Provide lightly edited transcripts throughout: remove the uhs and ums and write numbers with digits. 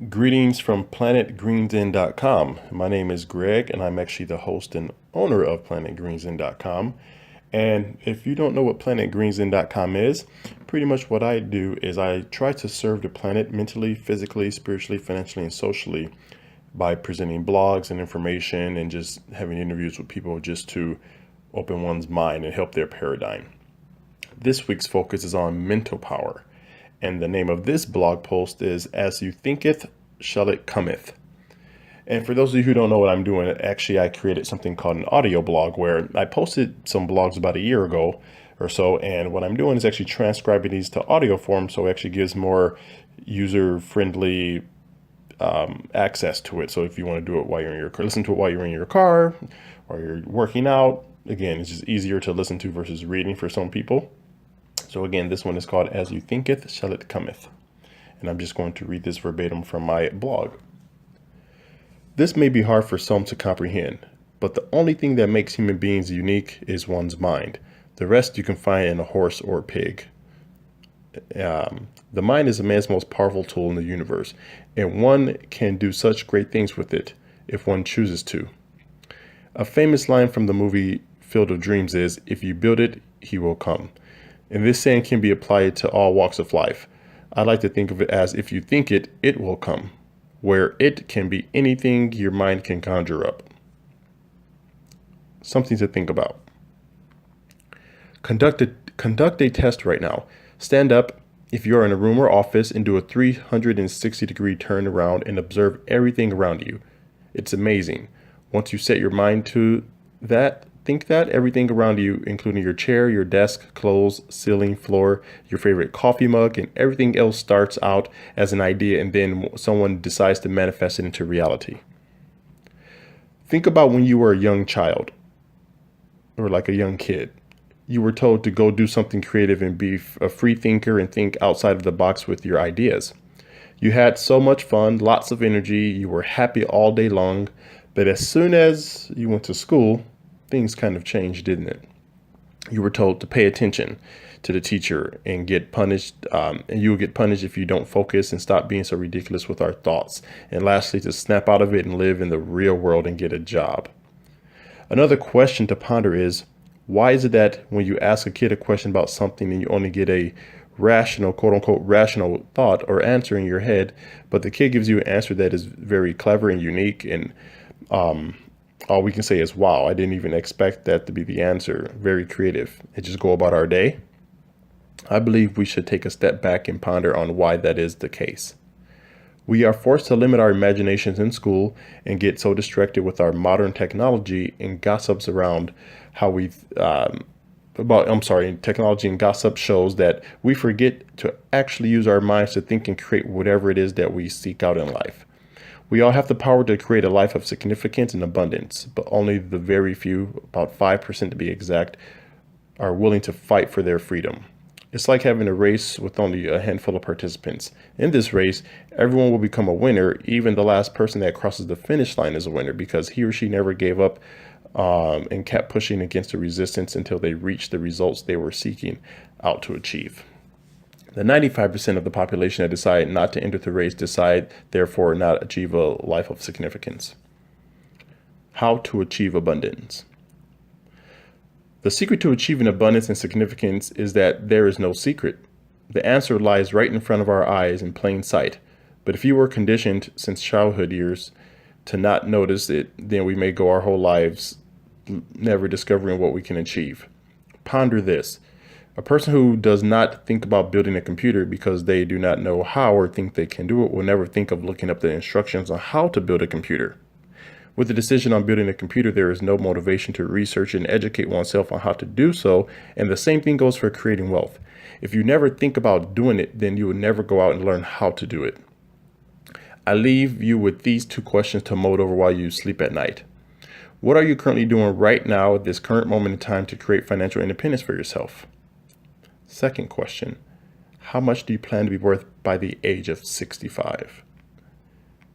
Greetings from planetgreenzen.com. My name is Greg, and I'm actually the host and owner of planetgreenzen.com. And if you don't know what planetgreenzen.com is, pretty much what I do is I try to serve the planet mentally, physically, spiritually, financially, and socially by presenting blogs and information and just having interviews with people just to open one's mind and help their paradigm. This week's focus is on mental power. And the name of this blog post is As You Thinketh, Shall It Cometh. And for those of you who don't know what I'm doing, actually I created something called an audio blog where I posted some blogs about a year ago or so. And what I'm doing is actually transcribing these to audio form, so it actually gives more user-friendly access to it. So if you want to do it while you're in your car, listen to it while you're in your car or you're working out, again, it's just easier to listen to versus reading for some people. So again, this one is called As You Thinketh, Shall It Cometh. And I'm just going to read this verbatim from my blog. This may be hard for some to comprehend, but the only thing that makes human beings unique is one's mind. The rest you can find in a horse or a pig. The mind is a man's most powerful tool in the universe, and one can do such great things with it if one chooses to. A famous line from the movie Field of Dreams is, "If you build it, he will come." And this saying can be applied to all walks of life. I like to think of it as if you think it, it will come, where it can be anything your mind can conjure up. Something to think about. Conduct a test right now. Stand up if you're in a room or office and do a 360-degree turn around and observe everything around you. It's amazing. Once you set your mind to that, think that everything around you, including your chair, your desk, clothes, ceiling, floor, your favorite coffee mug, and everything else starts out as an idea and then someone decides to manifest it into reality. Think about when you were a young child or like a young kid. You were told to go do something creative and be a free thinker and think outside of the box with your ideas. You had so much fun, lots of energy, you were happy all day long, but as soon as you went to school, things kind of changed, didn't it? You were told to pay attention to the teacher and get punished, and you will get punished if you don't focus and stop being so ridiculous with our thoughts. And lastly, to snap out of it and live in the real world and get a job. Another question to ponder is, why is it that when you ask a kid a question about something and you only get a rational, quote unquote, rational thought or answer in your head, but the kid gives you an answer that is very clever and unique, and all we can say is, wow, I didn't even expect that to be the answer. Very creative. And just go about our day. I believe we should take a step back and ponder on why that is the case. We are forced to limit our imaginations in school and get so distracted with our modern technology and gossips around how technology and gossip shows that we forget to actually use our minds to think and create whatever it is that we seek out in life. We all have the power to create a life of significance and abundance, but only the very few, about 5% to be exact, are willing to fight for their freedom. It's like having a race with only a handful of participants. In this race, everyone will become a winner. Even the last person that crosses the finish line is a winner because he or she never gave up and kept pushing against the resistance until they reached the results they were seeking out to achieve. The 95% of the population that decide not to enter the race decide, therefore, not achieve a life of significance. How to achieve abundance. The secret to achieving abundance and significance is that there is no secret. The answer lies right in front of our eyes in plain sight. But if you were conditioned since childhood years to not notice it, then we may go our whole lives never discovering what we can achieve. Ponder this. A person who does not think about building a computer because they do not know how or think they can do it will never think of looking up the instructions on how to build a computer. With the decision on building a computer, there is no motivation to research and educate oneself on how to do so, and the same thing goes for creating wealth. If you never think about doing it, then you will never go out and learn how to do it. I leave you with these two questions to mull over while you sleep at night. What are you currently doing right now at this current moment in time to create financial independence for yourself? Second question, how much do you plan to be worth by the age of 65?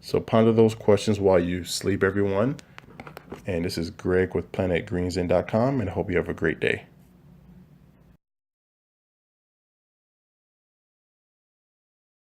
So ponder those questions while you sleep, everyone. And this is Greg with planetgreenzen.com, and I hope you have a great day.